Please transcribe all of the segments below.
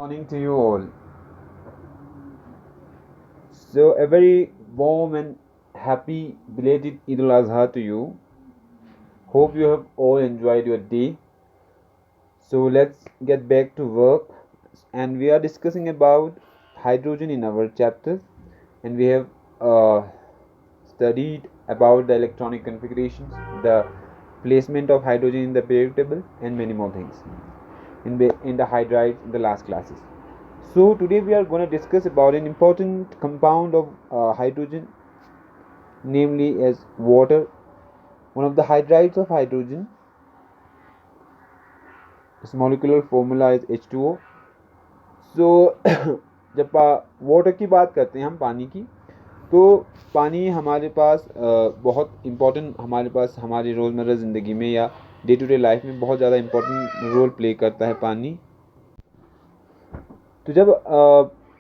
Morning to you all. So, a very warm and happy belated Eid al Azha to you. Hope you have all enjoyed your day. So, let's get back to work. And we are discussing about hydrogen in our chapter. And we have studied about the electronic configurations, the placement of hydrogen in the periodic table, and many more things in the hydrides in the last classes. So today we are going to discuss about an important compound of hydrogen, namely as water. One of the hydrides of hydrogen, its molecular formula is H2O. So जब water की बात करते हैं हम पानी की, तो पानी हमारे पास बहुत इम्पोर्टेंट, हमारे पास हमारी रोज़मर्रा ज़िंदगी में या डे टू डे लाइफ में बहुत ज़्यादा इम्पोर्टेंट रोल प्ले करता है पानी। तो जब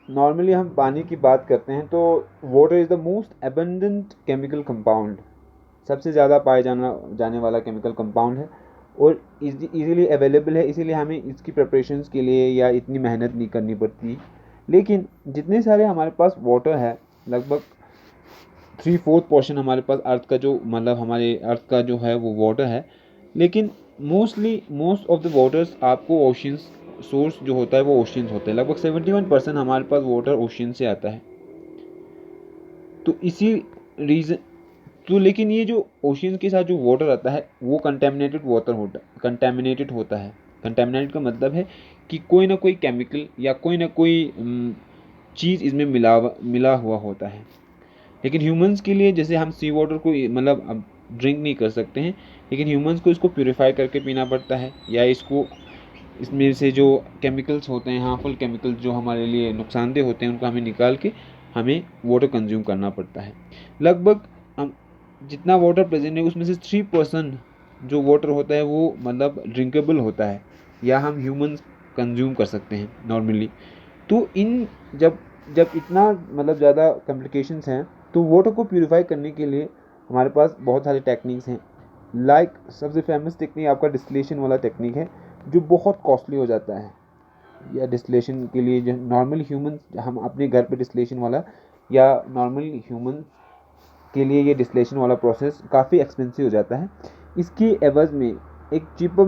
नॉर्मली हम पानी की बात करते हैं तो water is the most abundant chemical compound, सबसे ज़्यादा पाए जाने वाला केमिकल कंपाउंड है और इजीली अवेलेबल है, इसीलिए हमें इसकी प्रिपरेशंस के लिए या इतनी मेहनत नहीं करनी पड़ती। लेकिन जितने सारे हमारे पास वाटर है, लगभग 3/4 पोर्शन हमारे पास अर्थ का जो मतलब हमारे अर्थ का जो है वो वाटर है, लेकिन मोस्ट ऑफ द वाटर्स आपको ओशियंस सोर्स जो होता है वो ओशियंस होता है। लगभग 71% हमारे पास वाटर ओशियन से आता है। तो इसी रीज़न तो लेकिन ये जो ओशियन के साथ जो वाटर आता है वो कंटेमिनेटेड होता है। कंटेमिनेटेड का मतलब है कि कोई ना कोई केमिकल या कोई ना कोई चीज़ इसमें मिला हुआ होता है। लेकिन ह्यूमंस के लिए, जैसे हम सी वाटर को मतलब अब ड्रिंक नहीं कर सकते हैं, लेकिन ह्यूमंस को इसको प्योरीफाई करके पीना पड़ता है, या इसमें से जो केमिकल्स होते हैं, हार्मफुल केमिकल्स जो हमारे लिए नुकसानदेह होते हैं, उनको हमें निकाल के हमें वाटर कंज्यूम करना पड़ता है। लगभग हम जितना वाटर प्रेजेंट है उसमें से 3% जो वाटर होता है वो मतलब ड्रिंकेबल होता है, या हम ह्यूमंस कंज्यूम कर सकते हैं नॉर्मली। तो इन जब जब इतना मतलब ज़्यादा कॉम्प्लिकेशंस हैं, तो वाटर को प्यूरीफाई करने के लिए हमारे पास बहुत सारे टेक्निक्स हैं। सबसे फेमस टेक्निक आपका डिस्टिलेशन वाला टेक्निक है, जो बहुत कॉस्टली हो जाता है। या डिस्टिलेशन के लिए जो नॉर्मल ह्यूमन, हम अपने घर पे डिस्टिलेशन वाला या नॉर्मल ह्यूमन के लिए ये डिस्टिलेशन वाला प्रोसेस काफ़ी एक्सपेंसिव हो जाता है। इसके एवज़ में एक चीपर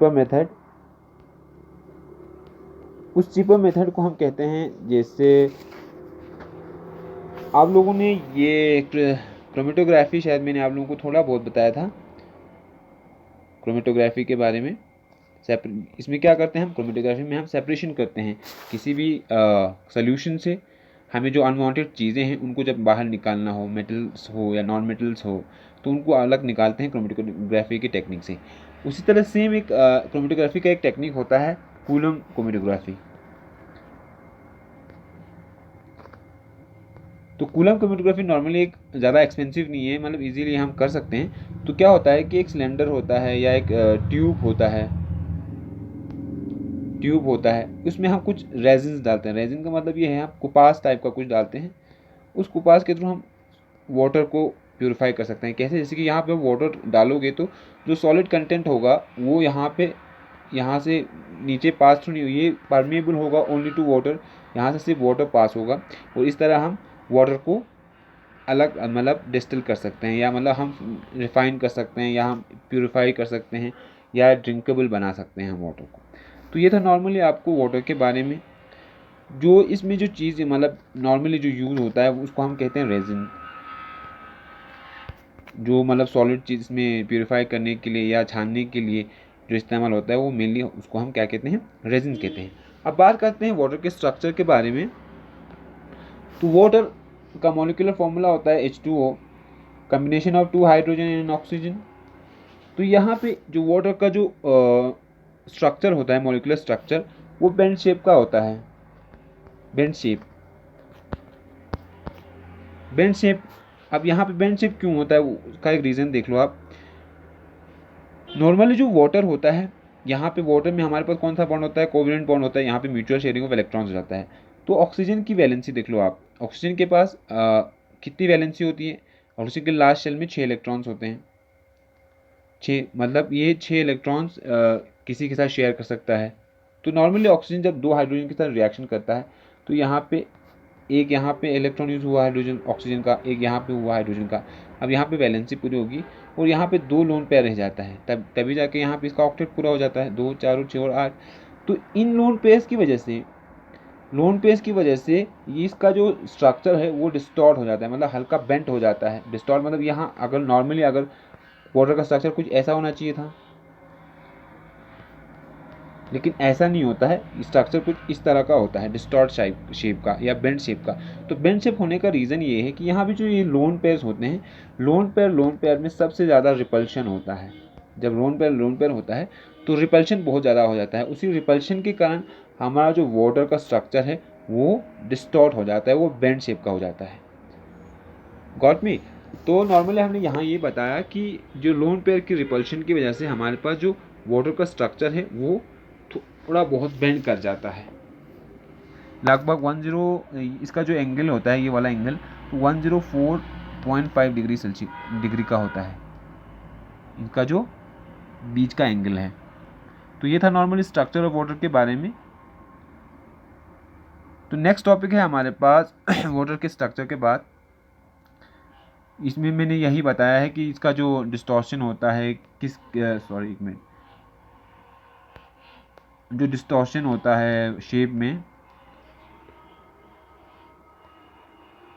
मेथड उस चीपर मेथड को हम कहते हैं, जैसे आप लोगों ने ये क्रोमेटोग्राफी, शायद मैंने आप लोगों को थोड़ा बहुत बताया था क्रोमेटोग्राफी के बारे में। इसमें क्या करते हैं हम, क्रोमेटोग्राफी में हम सेपरेशन करते हैं किसी भी सोल्यूशन से। हमें जो अनवांटेड चीज़ें हैं उनको जब बाहर निकालना हो, मेटल्स हो या नॉन मेटल्स हो, तो उनको अलग निकालते हैं क्रोमेटोग्राफी की टेक्निक से। उसी तरह सेम एक क्रोमेटोग्राफी का एक टेक्निक होता है कूलम क्रोमेटोग्राफी। तो कूलम क्रोमेटोग्राफी नॉर्मली एक ज़्यादा एक्सपेंसिव नहीं है, मतलब इजीली हम कर सकते हैं। तो क्या होता है कि एक सिलेंडर होता है या एक ट्यूब होता है, उसमें हम कुछ रेजिन्स डालते हैं। रेजिन का मतलब ये है, हम कुपास टाइप का कुछ डालते हैं। उस कुपास के थ्रू हम वाटर को प्योरीफाई कर सकते हैं। कैसे, जैसे कि यहाँ पे वाटर डालोगे तो जो सॉलिड कंटेंट होगा वो यहाँ से नीचे पास थ्रू नहीं, ये परमेबल होगा ओनली टू वाटर, यहाँ से सिर्फ वाटर पास होगा। और इस तरह हम वाटर को अलग मतलब डिस्टिल कर सकते हैं, या मतलब हम रिफ़ाइन कर सकते हैं, या हम प्योरीफाई कर सकते हैं, या ड्रिंकेबल बना सकते हैं हम वाटर को। तो ये था नॉर्मली आपको वाटर के बारे में। जो इसमें जो चीज़ मतलब नॉर्मली जो यूज़ होता है उसको हम कहते हैं रेजिन। जो मतलब सॉलिड चीज़ में प्योरीफाई करने के लिए या छानने के लिए जो इस्तेमाल होता है वो मेनली उसको हम क्या कहते हैं, रेजिन कहते हैं। अब बात करते हैं वाटर के स्ट्रक्चर के बारे में। तो वाटर का मॉलिक्यूलर फॉर्मूला होता है H2O, combination of 2 hydrogen and oxygen. तो यहाँ पे जो वाटर का जो स्ट्रक्चर होता है, मॉलिक्यूलर स्ट्रक्चर, वो बेंड शेप का होता है। बेंड शेप अब यहाँ पे बेंड शेप क्यों होता है उसका एक रीज़न देख लो आप। नॉर्मली जो वाटर होता है, यहाँ पे वाटर में हमारे पास कौन सा बॉन्ड होता है, कोवेलेंट बॉन्ड होता है। यहाँ पे म्यूचुअल शेयरिंग ऑफ इलेक्ट्रॉन्स हो जाता है। तो ऑक्सीजन की वैलेंसी देख लो आप। ऑक्सीजन के पास कितनी वैलेंसी होती है, ऑक्सीजन के लास्ट शेल में 6 इलेक्ट्रॉन्स होते हैं। 6 मतलब ये 6 इलेक्ट्रॉन्स किसी के साथ शेयर कर सकता है। तो नॉर्मली ऑक्सीजन जब दो हाइड्रोजन के साथ रिएक्शन करता है तो यहाँ पे इलेक्ट्रॉन यूज हुआ हाइड्रोजन ऑक्सीजन का, एक यहाँ पे हुआ हाइड्रोजन का। अब यहाँ पे वैलेंसी पूरी होगी और यहाँ पे 2 लोन पेयर रह जाता है, तभी जाके यहाँ पे इसका ऑक्टेट पूरा हो जाता है, 2 4 और 6 और 8। तो इन लोन पेयर्स की वजह से ये इसका जो स्ट्रक्चर है वो डिस्टॉर्ट हो जाता है, मतलब हल्का बेंट हो जाता है। डिस्टॉर्ट मतलब यहाँ अगर नॉर्मली अगर वाटर का स्ट्रक्चर कुछ ऐसा होना चाहिए था, लेकिन ऐसा नहीं होता है। स्ट्रक्चर कुछ इस तरह का होता है, डिस्टॉर्ट शेप का या बेंड शेप का। तो बेंड शेप होने का रीज़न ये है कि यहाँ पे जो ये लोन पेयर्स होते हैं, लोन पेयर में सबसे ज़्यादा रिपल्शन होता है। जब लोन पेयर होता है तो रिपल्शन बहुत ज़्यादा हो जाता है। उसी रिपल्शन के कारण हमारा जो वाटर का स्ट्रक्चर है वो डिस्टॉर्ट हो जाता है, वो बेंड शेप का हो जाता है। Got me? तो नॉर्मली हमने यहाँ ये बताया कि जो लोन पेयर की रिपल्शन की वजह से हमारे पास जो वाटर का स्ट्रक्चर है वो थोड़ा बहुत बेंड कर जाता है। लगभग 10 इसका जो एंगल होता है, ये वाला एंगल 104.5 डिग्री का होता है, इनका जो बीच का एंगल है। तो ये था नॉर्मली स्ट्रक्चर ऑफ वाटर के बारे में। तो नेक्स्ट टॉपिक है हमारे पास वाटर के स्ट्रक्चर के बाद। इसमें मैंने यही बताया है कि इसका जो डिस्टॉर्शन होता है जो डिस्टॉर्शन होता है शेप में,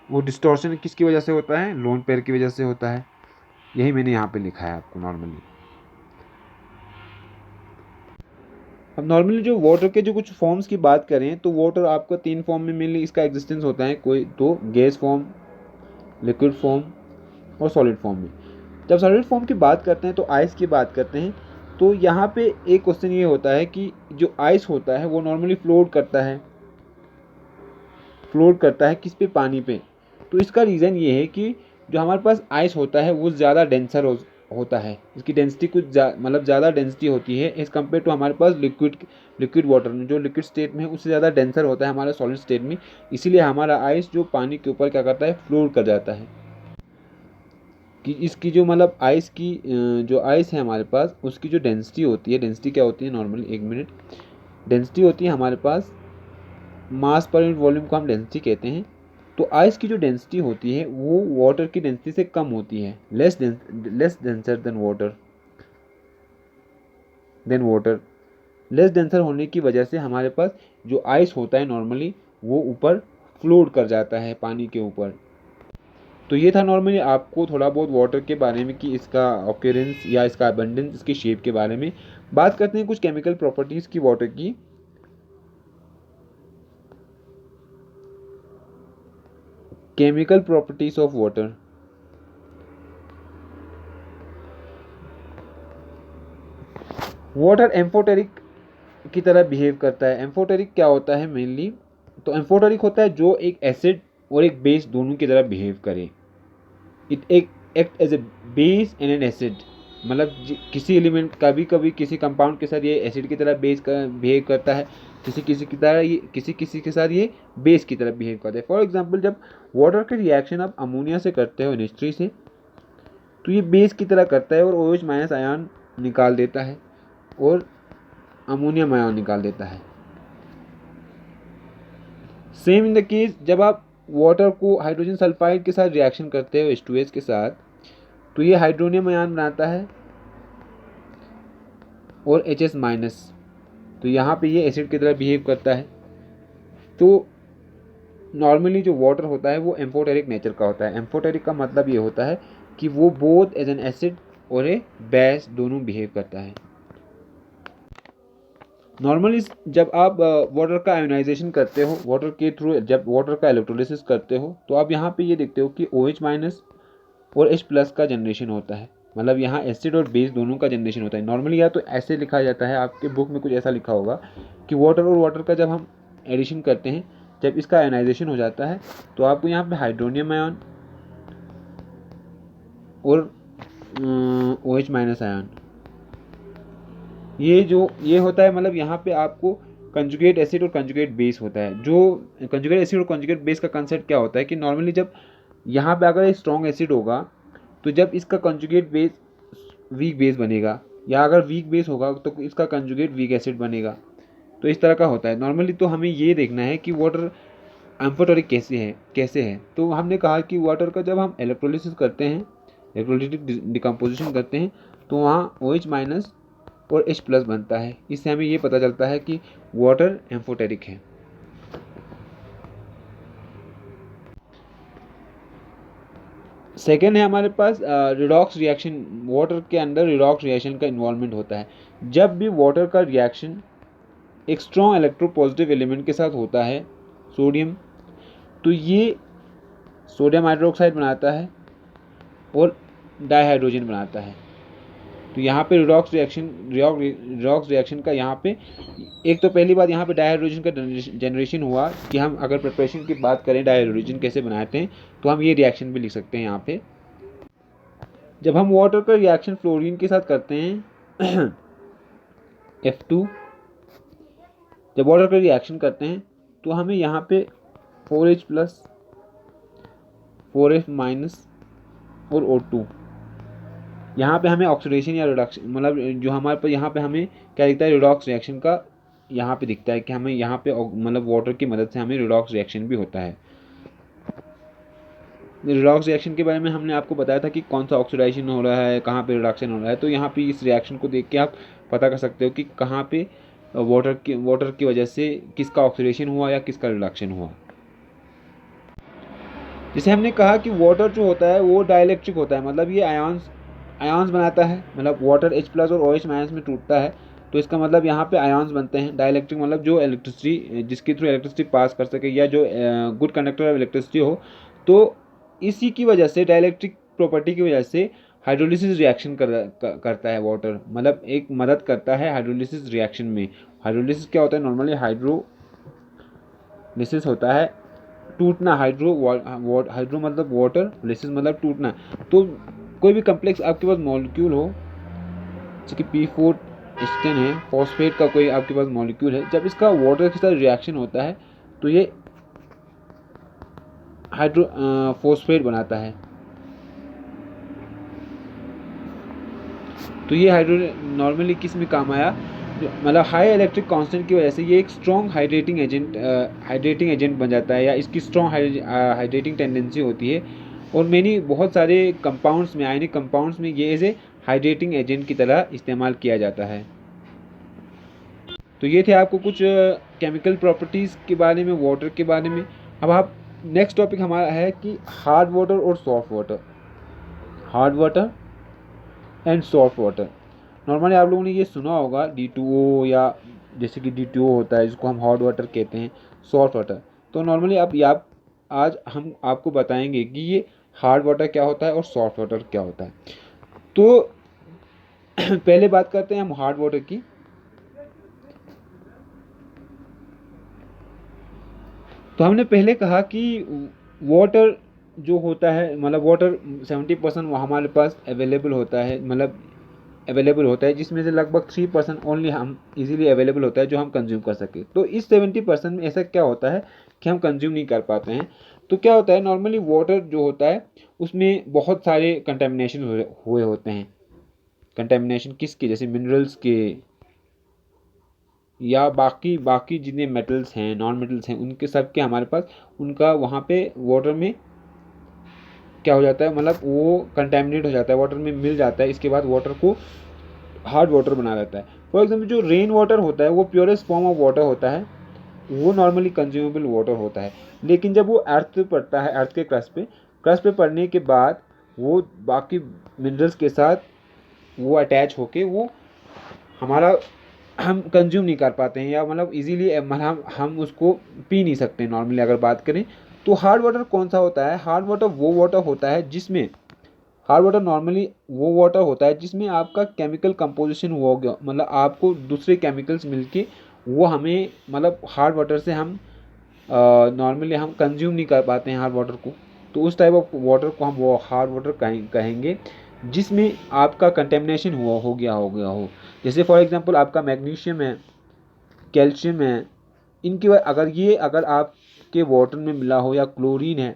वो डिस्टॉर्शन किसकी वजह से होता है? लोन पेयर की वजह से होता है। यही मैंने यहाँ पे लिखा है आपको नॉर्मली। अब नॉर्मली जो वाटर के जो कुछ फॉर्म्स की बात करें तो वाटर आपका 3 फॉर्म में मेनली इसका एग्जिस्टेंस होता है, कोई तो गैस फॉर्म, लिक्विड फॉर्म और सॉलिड फॉर्म में। जब सॉलिड फॉर्म की बात करते हैं तो आइस की बात करते हैं। तो यहाँ पे एक क्वेश्चन ये होता है कि जो आइस होता है वो नॉर्मली फ्लोट करता है किस पे? पानी पे। तो इसका रीज़न ये है कि जो हमारे पास आइस होता है वो ज़्यादा डेंसर होता है, इसकी डेंसिटी कुछ मतलब ज़्यादा डेंसिटी होती है एज़ कम्पेयर टू हमारे पास लिक्विड वाटर में। जो लिक्विड स्टेट में है उससे ज़्यादा डेंसर होता है हमारा सॉलिड स्टेट में, इसीलिए हमारा आइस जो पानी के ऊपर क्या करता है? फ्लोट कर जाता है। कि इसकी जो मतलब आइस की जो आइस है हमारे पास, उसकी जो डेंसिटी होती है, डेंसिटी क्या होती है नॉर्मली, 1 मिनट, डेंसिटी होती है हमारे पास मास पर यूनिट वॉल्यूम को हम डेंसिटी कहते हैं। तो आइस की जो डेंसिटी होती है वो वाटर की डेंसिटी से कम होती है, less denser then water. Less denser होने की वजह से हमारे पास जो आइस होता है नॉर्मली वो ऊपर फ्लोट कर जाता है पानी के ऊपर। तो ये था नॉर्मली आपको थोड़ा बहुत वाटर के बारे में कि इसका ऑक्यूरेंस या इसका अबंडेंस, इसकी शेप के बारे में। बात करते हैं कुछ केमिकल प्रॉपर्टीज़ की वाटर की। Chemical properties of water. Water amphoteric की तरह बिहेव करता है। एम्फोटेरिक क्या होता है मेनली? तो एम्फोटेरिक होता है जो एक एसिड और एक बेस दोनों की तरह बिहेव करे। It act as a base and an acid, मतलब किसी एलिमेंट कभी कभी किसी कंपाउंड के साथ ये एसिड की तरह बिहेव करता है, किसी के साथ ये बेस की तरह बिहेव करता है। फॉर एग्जांपल जब वाटर के रिएक्शन आप अमोनिया से करते हो NH3 से, तो ये बेस की तरह करता है और OH माइनस आयन निकाल देता है और अमोनियम आयन निकाल देता है। सेम इन द केस जब आप वाटर को हाइड्रोजन सल्फाइड के साथ रिएक्शन करते हो H2S के साथ, तो ये हाइड्रोनियम आयन बनाता है और HS माइनस। तो यहाँ पे ये एसिड की तरह बिहेव करता है। तो नॉर्मली जो वाटर होता है वो एम्फोटेरिक नेचर का होता है। एम्फोटेरिक का मतलब ये होता है कि वो बोथ एज एन एसिड और ए बेस दोनों बिहेव करता है। नॉर्मली जब आप वाटर का आयोनाइजेशन करते हो, वाटर के थ्रू जब वाटर का इलेक्ट्रोलिसिस करते हो, तो आप यहाँ पे ये देखते हो कि OH माइनस और H प्लस का जनरेशन होता है, मतलब यहाँ एसिड और बेस दोनों का जनरेशन होता है। नॉर्मली या तो ऐसे लिखा जाता है, आपके बुक में कुछ ऐसा लिखा होगा कि वाटर और वाटर का जब हम एडिशन करते हैं, जब इसका आयोनाइजेशन हो जाता है तो आपको यहाँ पे हाइड्रोनियम आयन और OH माइनस आयन ये होता है। मतलब यहाँ पे आपको कंजुगेट एसिड और कंजुगेट बेस होता है। जो कंजुगेट एसिड और कंजुगेट बेस का कंसेप्ट क्या होता है कि नॉर्मली जब यहाँ पे अगर एक स्ट्रॉन्ग एसिड होगा तो जब इसका कंजुगेट बेस वीक बेस बनेगा, या अगर वीक बेस होगा तो इसका कंजुगेट वीक एसिड बनेगा। तो इस तरह का होता है नॉर्मली। तो हमें ये देखना है कि वाटर एम्फोटेरिक कैसे है। तो हमने कहा कि वाटर का जब हम इलेक्ट्रोलिसिस करते हैं, इलेक्ट्रोलिटिक डिकम्पोजिशन करते हैं, तो वहाँ OH माइनस और H प्लस बनता है। इससे हमें ये पता चलता है कि वाटर एम्फोटेरिक है। सेकेंड है हमारे पास रिडॉक्स रिएक्शन। वाटर के अंदर रिडॉक्स रिएक्शन का इन्वॉल्वमेंट होता है। जब भी वाटर का रिएक्शन एक स्ट्रॉन्ग इलेक्ट्रोपॉजिटिव एलिमेंट के साथ होता है, सोडियम, तो ये सोडियम हाइड्रोक्साइड बनाता है और डाइहाइड्रोजन बनाता है। तो यहाँ पे रिडॉक्स रिएक्शन का यहाँ पे एक तो पहली बात यहाँ पे डाइहाइड्रोजन का जनरेशन हुआ कि हम अगर प्रिपरेशन की बात करें डाइहाइड्रोजन कैसे बनाते हैं तो हम ये रिएक्शन भी लिख सकते हैं यहाँ पे। जब हम वाटर का रिएक्शन फ्लोरीन के साथ करते हैं F2, जब वाटर का रिएक्शन करते हैं तो हमें यहाँ पे 4H प्लस 4F माइनस और O2, यहाँ पे हमें ऑक्सीडेशन या रिडक्शन मतलब जो हमारे पास यहाँ पे हमें क्या दिखता है, रिडॉक्स रिएक्शन का यहाँ पे दिखता है कि हमें यहाँ पे मतलब वाटर की मदद से हमें रिडॉक्स रिएक्शन भी होता है। रिडॉक्स रिएक्शन के बारे में हमने आपको बताया था कि कौन सा ऑक्सीडाइजेशन हो रहा है, कहाँ पे रिडक्शन हो रहा है। तो यहाँ पे इस रिएक्शन को देख के आप पता कर सकते हो कि कहाँ पे वाटर की वजह से किसका ऑक्सीडेशन हुआ या किसका रिडक्शन हुआ। जैसे हमने कहा कि वाटर जो होता है वो डाइलेक्ट्रिक होता है, मतलब ये आयॉन्स बनाता है। मतलब वाटर H प्लस और OH माइनस में टूटता है, तो इसका मतलब यहाँ पे आयॉन्स बनते हैं। डाइलेक्ट्रिक मतलब जो इलेक्ट्रिसिटी जिसके थ्रू इलेक्ट्रिसिटी पास कर सके या जो गुड कंडक्टर ऑफ इलेक्ट्रिसिटी हो। तो इसी की वजह से, डाइलेक्ट्रिक प्रॉपर्टी की वजह से हाइड्रोलिसिस रिएक्शन करता है वाटर, मतलब एक मदद करता है हाइड्रोलिसिस रिएक्शन में। हाइड्रोलिसिस क्या होता है, नॉर्मली हाइड्रोलिसिस होता है टूटना। हाइड्रो मतलब वाटर, लिसिस मतलब टूटना। तो कोई भी कम्प्लेक्स आपके पास मॉलिक्यूल हो, जैसे कि P4 एस्टेन है, फॉस्फेट का कोई आपके पास मॉलिक्यूल है, जब इसका वाटर के साथ रिएक्शन होता है तो ये फॉस्फेट बनाता है। तो ये नॉर्मली किस में काम आया, मतलब हाई इलेक्ट्रिक कांस्टेंट की वजह से ये एक स्ट्रॉन्ग हाइड्रेटिंग एजेंट बन जाता है, या इसकी स्ट्रॉन्ग हाइड्रेटिंग टेंडेंसी होती है। और बहुत सारे कंपाउंड्स में, आयनिक कंपाउंड्स में ये एज ए हाइड्रेटिंग एजेंट की तरह इस्तेमाल किया जाता है। तो ये थे आपको कुछ केमिकल प्रॉपर्टीज़ के बारे में, वाटर के बारे में। अब आप नेक्स्ट टॉपिक हमारा है कि हार्ड वाटर और soft water. Hard water and soft water. Normally आप लोगों ने ये सुना होगा D2O, या जैसे कि D2O होता है जिसको हम हॉट वाटर कहते हैं, सॉफ्ट वाटर। तो नॉर्मली आप आज हम आपको बताएंगे कि ये हार्ड वाटर क्या होता है और सॉफ्ट वाटर क्या होता है। तो पहले बात करते हैं हम हार्ड वाटर की। तो हमने पहले कहा कि वाटर जो होता है, मतलब वाटर 70% हमारे पास अवेलेबल होता है, जिसमें से लगभग 3% ओनली हम इजीली अवेलेबल होता है जो हम कंज्यूम कर सके। तो इस 70% में ऐसा क्या होता है कि हम कंज्यूम नहीं कर पाते हैं। तो क्या होता है, नॉर्मली वाटर जो होता है उसमें बहुत सारे कंटेमिनेशन हुए होते हैं। कंटेमिनेशन किसके, जैसे मिनरल्स के या बाकी जितने मेटल्स हैं, नॉन मेटल्स हैं, उनके सब के हमारे पास उनका वहाँ पे वाटर में क्या हो जाता है, मतलब वो कंटेमिनेट हो जाता है, वाटर में मिल जाता है। इसके बाद वाटर को हार्ड वाटर बना देता है। फॉर एग्जाम्पल जो रेन वाटर होता है वो प्योरेस्ट फॉर्म ऑफ वाटर होता है, वो नॉर्मली कंज्यूमेबल वाटर होता है। लेकिन जब वो अर्थ पे पड़ता है, अर्थ के क्रस्ट पे पड़ने के बाद वो बाकी मिनरल्स के साथ वो अटैच होके वो हमारा हम कंज्यूम नहीं कर पाते हैं, या मतलब इजीली हम उसको पी नहीं सकते नॉर्मली अगर बात करें। तो हार्ड वाटर कौन सा होता है, हार्ड वाटर वो वाटर होता है जिसमें, हार्ड वाटर नॉर्मली वो वाटर होता है जिसमें आपका केमिकल कंपोजिशन हुआ हो गया, मतलब आपको दूसरे केमिकल्स मिलके वो हमें, मतलब हार्ड वाटर से हम नॉर्मली हम कंज्यूम नहीं कर पाते हैं हार्ड वाटर को। तो उस टाइप ऑफ वाटर को हम वो हार्ड वाटर कहेंगे जिसमें आपका कंटेमिनेशन हो गया हो। जैसे फॉर एग्जांपल आपका मैग्नीशियम है, कैल्शियम है, इनकी अगर आपके वाटर में मिला हो, या क्लोरीन है,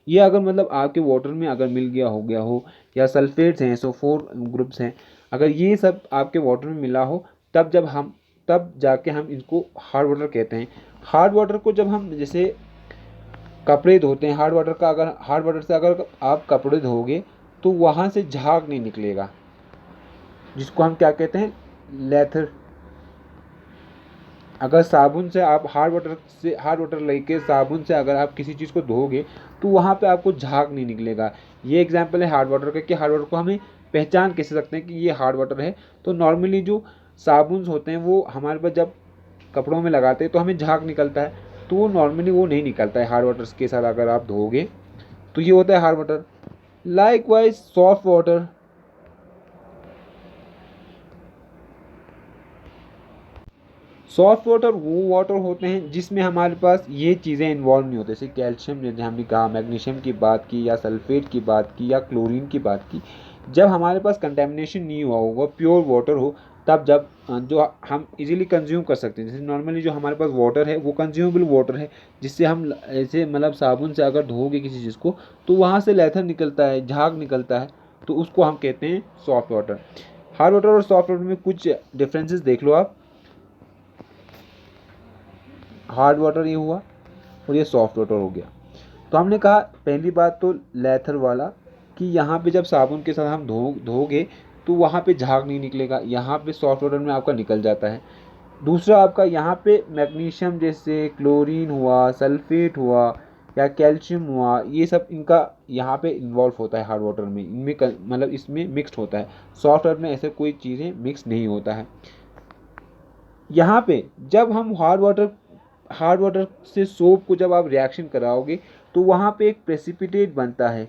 ये अगर मतलब आपके वाटर में अगर मिल गया हो, या सल्फेट्स हैं, SO4 ग्रुप्स हैं, अगर ये सब आपके वाटर में मिला हो तब जाके हम इनको हार्ड वाटर कहते हैं। हार्ड वाटर को जब हम जैसे कपड़े धोते हैं, हार्ड वाटर से अगर आप कपड़े धोगे तो वहाँ से झाग नहीं निकलेगा, जिसको हम क्या कहते हैं, लेथर। अगर साबुन से आप हार्ड वाटर लेके साबुन से अगर आप किसी चीज़ को धोगे तो वहाँ पे आपको झाग नहीं निकलेगा। ये एग्जाम्पल है हार्ड वाटर का कि हार्ड वाटर को हमें पहचान कैसे सकते हैं कि ये हार्ड वाटर है। तो नॉर्मली जो साबुन होते हैं वो हमारे पास जब कपड़ों में लगाते हैं तो हमें झाग निकलता है, तो वो नॉर्मली वो नहीं निकलता है हार्ड वाटर के साथ अगर आप धोगे। तो ये होता है hard water. Like wise soft water, soft water वो वाटर होते हैं जिसमें हमारे पास ये चीज़ें इन्वॉल्व नहीं होती, जैसे कैल्शियम, जैसे हमने कहा, मैग्नीशियम की बात की, या सल्फेट की बात की, या क्लोरीन की बात की। जब हमारे पास कंटेमिनेशन नहीं हुआ होगा, प्योर वाटर हो, तब जब जो हम इजीली कंज्यूम कर सकते हैं। जैसे नॉर्मली जो हमारे पास वाटर है वो कंज्यूमेबल वाटर है, जिससे हम ऐसे मतलब साबुन से अगर धोगे किसी चीज़ को तो वहाँ से लेथर निकलता है, झाग निकलता है, तो उसको हम कहते हैं सॉफ्ट वाटर। हार्ड वाटर और सॉफ्ट वाटर में कुछ डिफरेंसेस देख लो आप। हार्ड वाटर ये हुआ और ये सॉफ्ट वाटर हो गया। तो हमने कहा पहली बात तो लेथर वाला कि यहाँ पे जब साबुन के साथ हम धोगे तो वहाँ पे झाग नहीं निकलेगा, यहाँ पे सॉफ्ट वाटर में आपका निकल जाता है। दूसरा आपका यहाँ पे मैग्नीशियम जैसे क्लोरीन हुआ, सल्फेट हुआ, या कैल्शियम हुआ, ये सब इनका यहाँ पे इन्वॉल्व होता है हार्ड वाटर में, इनमें मतलब इसमें मिक्स्ड होता है। सॉफ्ट वाटर में ऐसे कोई चीज़ें मिक्स नहीं होता है। यहाँ पे जब हम हार्ड वाटर से सोप को जब आप रिएक्शन कराओगे तो वहाँ पे एक प्रेसिपिटेट बनता है।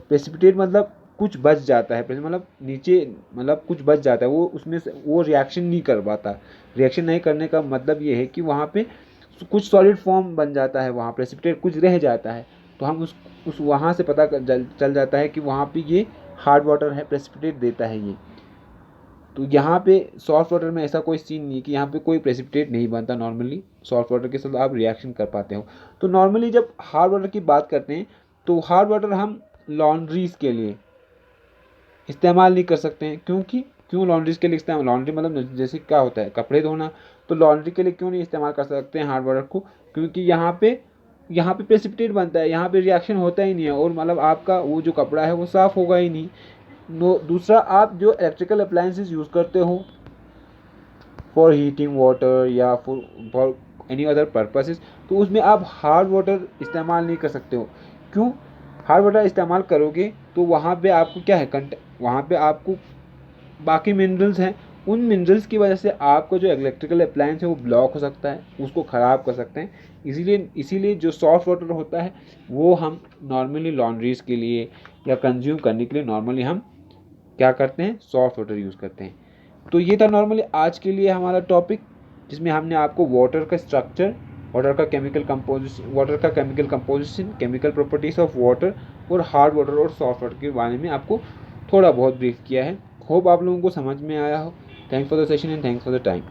प्रेसिपिटेट मतलब कुछ बच जाता है, मतलब नीचे मतलब कुछ बच जाता है, वो उसमें से वो रिएक्शन नहीं कर पाता। रिएक्शन नहीं करने का मतलब ये है कि वहाँ पे कुछ सॉलिड फॉर्म बन जाता है, वहाँ प्रेसिपिटेट कुछ रह जाता है। तो हम उस वहाँ से पता चल जाता है कि वहाँ पे ये हार्ड वाटर है, प्रेसिपिटेट देता है ये। तो यहाँ पे सॉफ्ट वाटर में ऐसा कोई सीन नहीं है कि यहाँ पे कोई प्रेसिपिटेट नहीं बनता। नॉर्मली सॉफ्ट वाटर के साथ आप रिएक्शन कर पाते हो। तो नॉर्मली जब हार्ड वाटर की बात करते हैं तो हार्ड वाटर हम लॉन्ड्रीज के लिए इस्तेमाल नहीं कर सकते हैं। क्यों लॉन्ड्रीज के लिए इस्तेमाल, लॉन्ड्री मतलब जैसे क्या होता है कपड़े धोना, तो लॉन्ड्री के लिए क्यों नहीं इस्तेमाल कर सकते हैं हार्ड वाटर को, क्योंकि यहाँ पे प्रेसिपिटेट बनता है, यहाँ पे रिएक्शन होता ही नहीं है, और मतलब आपका वो जो कपड़ा है वो साफ़ होगा ही नहीं। दूसरा, आप जो इलेक्ट्रिकल अप्लायंसेस यूज़ करते हो फॉर हीटिंग वाटर या फॉर एनी अदर पर्पसेस, तो उसमें आप हार्ड वाटर इस्तेमाल नहीं कर सकते हो। क्यों? हार्ड वाटर इस्तेमाल करोगे तो वहाँ पे आपको क्या है, वहाँ पे आपको बाकी मिनरल्स हैं, उन मिनरल्स की वजह से आपका जो इलेक्ट्रिकल अप्लायंस है वो ब्लॉक हो सकता है, उसको ख़राब कर सकते हैं। इसीलिए जो सॉफ्ट वाटर होता है वो हम नॉर्मली लॉन्ड्रीज के लिए या कंज्यूम करने के लिए नॉर्मली हम क्या करते हैं, सॉफ्ट वाटर यूज़ करते हैं। तो ये था नॉर्मली आज के लिए हमारा टॉपिक, जिसमें हमने आपको वाटर का स्ट्रक्चर, वाटर का chemical composition, chemical properties of water, और हार्ड वाटर और सॉफ्ट वाटर के बारे में आपको थोड़ा बहुत ब्रीफ किया है। होप आप लोगों को समझ में आया हो। Thanks for the session and thanks for the time.